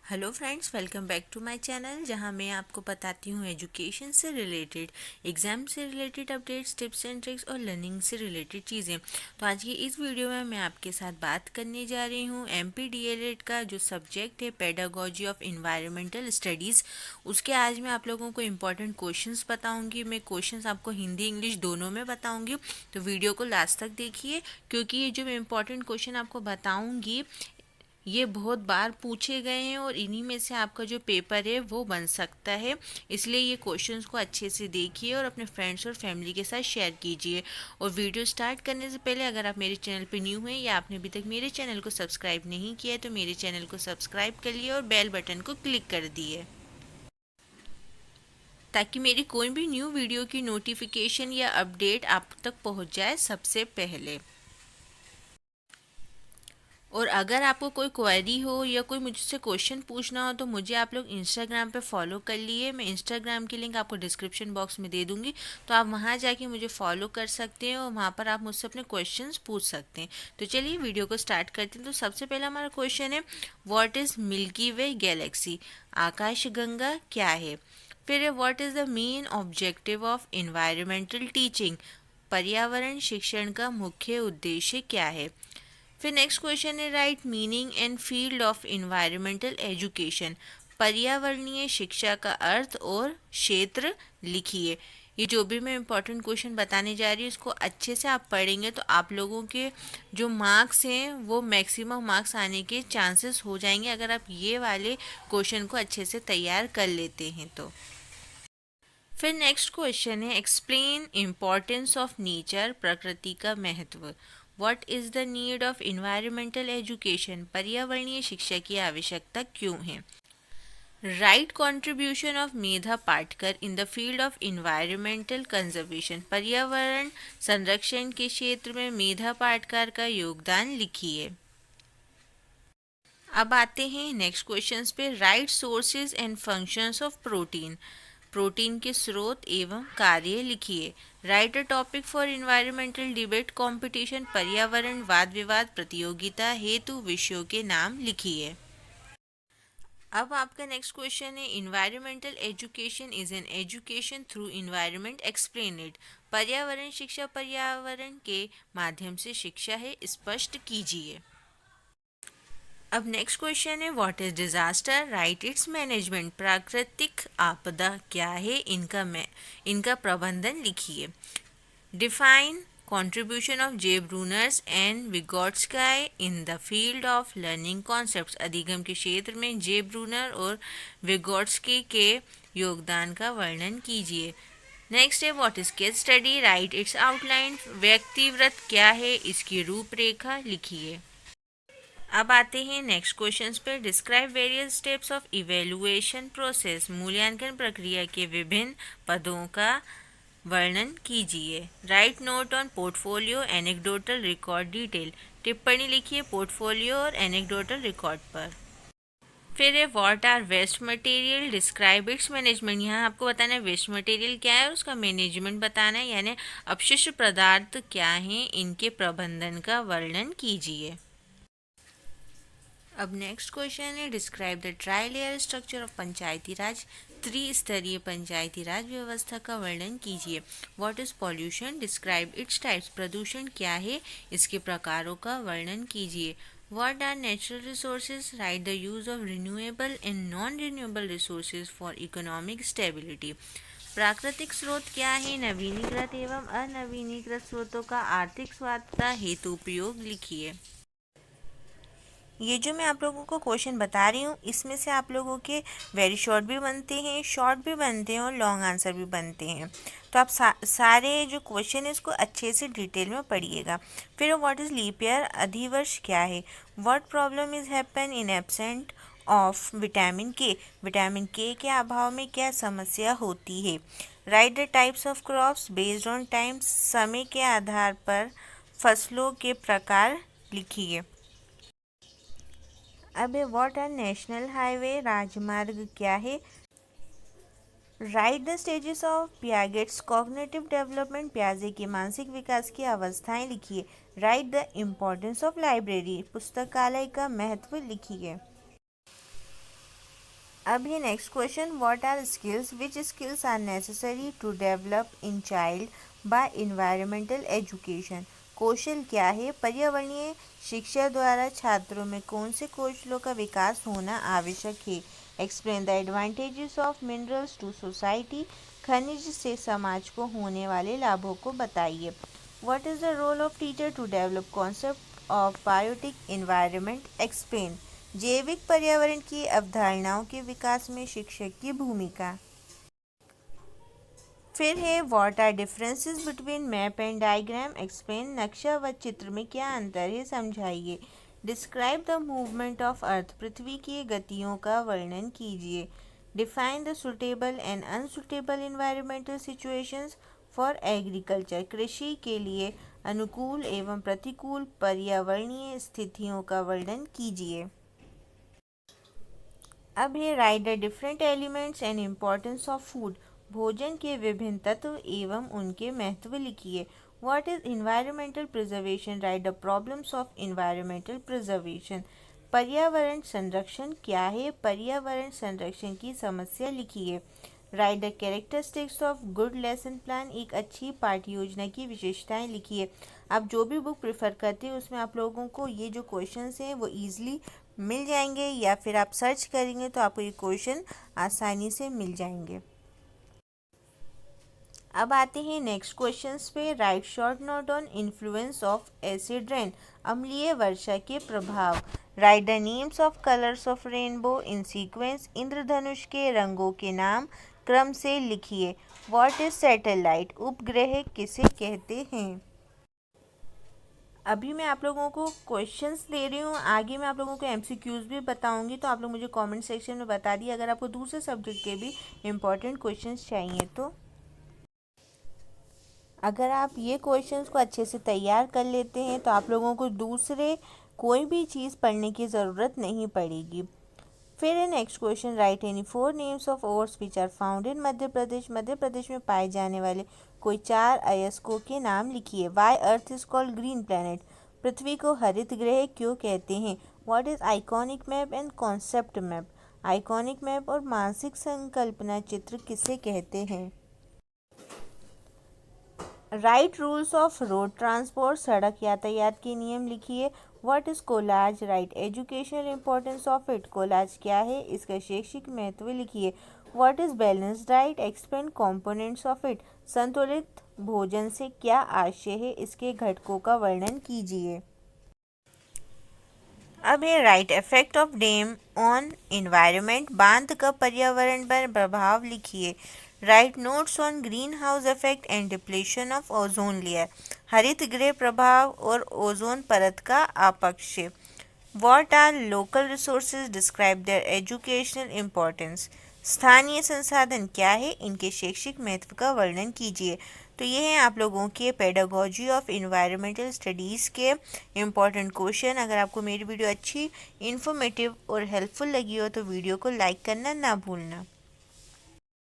Hello friends, welcome back to my channel जहां मैं आपको बताती हूँ एजुकेशन से रिलेटेड, एग्ज़ाम से related updates, tips and tricks और लर्निंग से रिलेटेड चीज़ें। तो आज की इस वीडियो में मैं आपके साथ बात करने जा रही हूँ MPDLED का जो सब्जेक्ट है पेडागोजी ऑफ इन्वायरमेंटल स्टडीज़, उसके आज मैं आप लोगों को इम्पॉर्टेंट क्वेश्चंस बताऊँगी। मैं क्वेश्चंस आपको हिंदी इंग्लिश दोनों में बताऊँगी, तो वीडियो को लास्ट तक देखिए क्योंकि ये जो मैं इम्पॉर्टेंट क्वेश्चन आपको बताऊँगी ये बहुत बार पूछे गए हैं और इन्हीं में से आपका जो पेपर है वो बन सकता है। इसलिए ये क्वेश्चंस को अच्छे से देखिए और अपने फ्रेंड्स और फैमिली के साथ शेयर कीजिए। और वीडियो स्टार्ट करने से पहले अगर आप मेरे चैनल पर न्यू हैं या आपने अभी तक मेरे चैनल को सब्सक्राइब नहीं किया है तो मेरे चैनल को सब्सक्राइब कर लिए और बेल बटन को क्लिक कर दिए ताकि मेरी कोई भी न्यू वीडियो की नोटिफिकेशन या अपडेट आप तक पहुंच जाए सबसे पहले। और अगर आपको कोई क्वेरी हो या कोई मुझसे क्वेश्चन पूछना हो तो मुझे आप लोग इंस्टाग्राम पे फॉलो कर लिए। मैं इंस्टाग्राम की लिंक आपको डिस्क्रिप्शन बॉक्स में दे दूंगी, तो आप वहाँ जाके मुझे फॉलो कर सकते हैं और वहाँ पर आप मुझसे अपने क्वेश्चंस पूछ सकते हैं। तो चलिए वीडियो को स्टार्ट करते हैं। तो सबसे पहला हमारा क्वेश्चन है, what is milky way Galaxy? आकाशगंगा क्या है? फिर है, what is the main objective of environmental teaching? पर्यावरण शिक्षण का मुख्य उद्देश्य क्या है? फिर नेक्स्ट क्वेश्चन है, right meaning and field of environmental education? पर्यावरणीय शिक्षा का अर्थ और क्षेत्र लिखिए। ये जो भी मैं इम्पोर्टेंट क्वेश्चन बताने जा रही हूँ इसको अच्छे से आप पढ़ेंगे तो आप लोगों के जो मार्क्स हैं वो मैक्सिमम मार्क्स आने के चांसेस हो जाएंगे अगर आप ये वाले क्वेश्चन को अच्छे से तैयार कर लेते हैं तो। फिर नेक्स्ट क्वेश्चन है, एक्सप्लेन इम्पोर्टेंस ऑफ नेचर? प्रकृति का महत्व। What is the need of environmental education? पर्यावरणीय शिक्षा की आवश्यकता क्यों है? Right contribution of Medha Patkar in the field of environmental conservation? पर्यावरण संरक्षण के क्षेत्र में मेधा पाटकर का योगदान लिखिए। अब आते हैं नेक्स्ट क्वेश्चंस पे, right sources and functions of protein? Protein के स्रोत एवं कार्य लिखिए। Right a topic for environmental debate competition? पर्यावरण वाद विवाद प्रतियोगिता हेतु विषयों के नाम लिखिए। अब आपका नेक्स्ट क्वेश्चन है, environmental education is an education through environment, explain it? पर्यावरण शिक्षा पर्यावरण के माध्यम से शिक्षा है, स्पष्ट कीजिए। अब नेक्स्ट क्वेश्चन है, what is disaster? Write its management? प्राकृतिक आपदा क्या है, इनका प्रबंधन लिखिए। Define contribution of J Bruner's and Vygotsky in the field of learning concepts? अधिगम के क्षेत्र में जे ब्रूनर और विगोट्स्की के योगदान का वर्णन कीजिए। नेक्स्ट है, what is case study? Write its outline? व्यक्तिव्रत क्या है, इसकी रूपरेखा लिखिए। अब आते हैं नेक्स्ट क्वेश्चंस पे, describe various steps of evaluation process? मूल्यांकन प्रक्रिया के विभिन्न पदों का वर्णन कीजिए। Write note on portfolio anecdotal record detail? टिप्पणी लिखिए पोर्टफोलियो और एनेक्डोटल रिकॉर्ड पर। फिर है, what are waste material? Describe its management? यहाँ आपको बताना है वेस्ट मटेरियल क्या है और उसका मैनेजमेंट बताना है, यानी अपशिष्ट पदार्थ क्या हैं, इनके प्रबंधन का वर्णन कीजिए। अब नेक्स्ट क्वेश्चन है, describe the tri layer structure of Panchayati Raj? त्रिस्तरीय पंचायती राज व्यवस्था का वर्णन कीजिए। What is pollution? Describe its types? प्रदूषण क्या है, इसके प्रकारों का वर्णन कीजिए। What are natural resources? Write the use of renewable and non renewable resources for economic stability? प्राकृतिक स्रोत क्या है, नवीनीकृत एवं अनवीनीकृत स्रोतों का आर्थिक स्वायत्तता हेतु उपयोग लिखिए। ये जो मैं आप लोगों को क्वेश्चन बता रही हूँ इसमें से आप लोगों के वेरी शॉर्ट भी बनते हैं, शॉर्ट भी बनते हैं और लॉन्ग आंसर भी बनते हैं। तो आप सारे जो क्वेश्चन है इसको अच्छे से डिटेल में पढ़िएगा। फिर व्हाट इज़ लीप ईयर? अधिवर्ष क्या है? What problem is happen in absent of vitamin के? विटामिन के अभाव में क्या समस्या होती है? Write the types of crops based on time? समय के आधार पर फसलों के प्रकार लिखिए। अब व्हाट आर नेशनल हाईवे? राजमार्ग क्या है? Write the stages of Piaget's cognitive development? प्याजे के मानसिक विकास की अवस्थाएं लिखिए। Write the importance of library? पुस्तकालय का महत्व लिखिए। अब ये next question, what are skills, which skills are necessary to develop in child by environmental education. कौशल क्या है, पर्यावरणीय शिक्षा द्वारा छात्रों में कौन से कौशलों का विकास होना आवश्यक है। Explain the advantages of minerals to society, खनिज से समाज को होने वाले लाभों को बताइए। What is the role of teacher to develop concept of biotic environment, explain. जैविक पर्यावरण की अवधारणाओं के विकास में शिक्षक की भूमिका। फिर है what are differences between map and diagram, explain. नक्शा व चित्र में क्या अंतर है, समझाइए। Describe the movement of earth, पृथ्वी की गतियों का वर्णन कीजिए। Define the suitable and unsuitable environmental situations for agriculture, कृषि के लिए अनुकूल एवं प्रतिकूल पर्यावरणीय स्थितियों का वर्णन कीजिए। अब है write the different elements and importance of food, भोजन के विभिन्न तत्व एवं उनके महत्व लिखिए। What is environmental preservation, right the problems of environmental preservation. पर्यावरण संरक्षण क्या है, पर्यावरण संरक्षण की समस्या लिखिए। Write the characteristics of good lesson plan, एक अच्छी पाठ्य योजना की विशेषताएं लिखिए। आप जो भी बुक प्रेफर करते हैं उसमें आप लोगों को ये जो क्वेश्चंस हैं वो ईजिली मिल जाएंगे, या फिर आप सर्च करेंगे तो आपको ये क्वेश्चन आसानी से मिल जाएंगे। अब आते हैं नेक्स्ट क्वेश्चंस पे। Write short note on influence of acid rain, अम्लीय वर्षा के प्रभाव। Write the names of colours of rainbow in sequence, इंद्रधनुष के रंगों के नाम क्रम से लिखिए। व्हाट इज सैटेलाइट, उपग्रह किसे कहते हैं। अभी मैं आप लोगों को क्वेश्चंस दे रही हूँ, आगे मैं आप लोगों को एमसीक्यूज भी बताऊंगी, तो आप लोग मुझे कमेंट सेक्शन में बता दिए अगर आपको दूसरे सब्जेक्ट के भी इम्पोर्टेंट क्वेश्चंस चाहिए तो। अगर आप ये क्वेश्चंस को अच्छे से तैयार कर लेते हैं तो आप लोगों को दूसरे कोई भी चीज़ पढ़ने की ज़रूरत नहीं पड़ेगी। फिर है next question, write any 4 names of ores which are found in Madhya Pradesh, Madhya Pradesh में पाए जाने वाले कोई 4 अयस्कों के नाम लिखिए। Why earth is called green planet, पृथ्वी को हरित ग्रह क्यों कहते हैं। What is iconic map and concept map, iconic map और मानसिक संकल्पना चित्र किसे कहते हैं। Write rules of road transport, सड़क यातायात के नियम लिखिए। What is collage, write educational importance of it, collage क्या है, इसका शैक्षिक महत्व लिखिए। What is balanced diet, explain components of it, संतुलित भोजन से क्या आशय है, इसके घटकों का वर्णन कीजिए। अब है write effect of dam on environment, बांध का पर्यावरण पर प्रभाव लिखिए। Write notes on green house effect and depletion of ozone layer, हरित गृह प्रभाव और ओजोन परत का अपक्षय। What are local resources, describe their educational importance, स्थानीय संसाधन क्या है, इनके शैक्षिक महत्व का वर्णन कीजिए। तो ये हैं आप लोगों के पेडागोजी ऑफ इन्वायरमेंटल स्टडीज़ के इम्पॉर्टेंट क्वेश्चन। अगर आपको मेरी वीडियो अच्छी, इन्फॉर्मेटिव और हेल्पफुल लगी हो तो वीडियो को लाइक करना ना भूलना।